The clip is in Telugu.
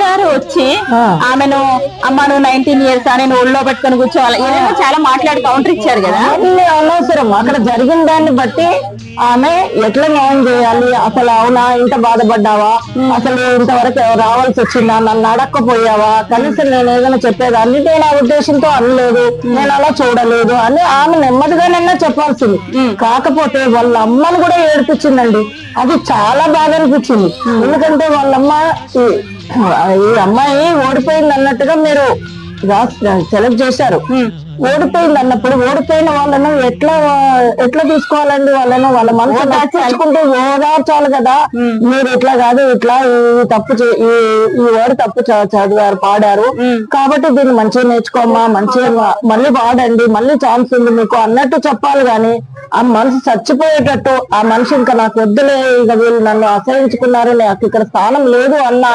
గారు వచ్చి ఆమెను అమ్మ నువ్వు 19 years నేను ఒళ్ళో పెట్టుకొని కూర్చోవాలి ఏదైనా చాలా మాట్లాడి కౌంటర్ ఇచ్చారు కదా. అన్ని అనవసరం. అక్కడ జరిగిన దాన్ని బట్టి ఆమె ఎట్లా న్యాయం చేయాలి, అసలు అవునా ఇంత బాధపడ్డావా, అసలు ఇంతవరకు రావాల్సి వచ్చిందా, నన్ను అడక్కపోయావా, కనీసం నేను ఏదైనా చెప్పేదాన్ని నేను ఆ ఉద్దేశంతో అనలేదు, నేను అలా చూడలేదు అని ఆమె నెమ్మదిగానైనా చెప్పాల్సింది. కాకపోతే వాళ్ళ అమ్మను కూడా ఏడిపించిందండి. అది చాలా బాగా అనిపించింది. ఎందుకంటే వాళ్ళమ్మ ఈ అమ్మాయి ఓడిపోయింది అన్నట్టుగా మీరు సెలెక్ట్ చేశారు. ఓడిపోయింది అన్నప్పుడు ఓడిపోయిన వాళ్ళను ఎట్లా తీసుకోవాలండి, వాళ్ళను వాళ్ళ మనసు నచ్చుకుంటే ఓదార్చాలి కదా. మీరు ఇట్లా కాదు, ఇట్లా ఈ తప్పు ఈ వాడు తప్పు చదివారు పాడారు కాబట్టి దీన్ని మంచిగా నేర్చుకోమ్మా, మంచిగా మళ్ళీ పాడండి, మళ్ళీ ఛాన్స్ ఉంది మీకు అన్నట్టు చెప్పాలి. గాని ఆ మనసు చచ్చిపోయేటట్టు ఆ మనిషి ఇంకా నాకు వద్దులే, ఇక వీళ్ళు నన్ను అసహించుకున్నారు, నాకు ఇక్కడ స్థానం లేదు అన్న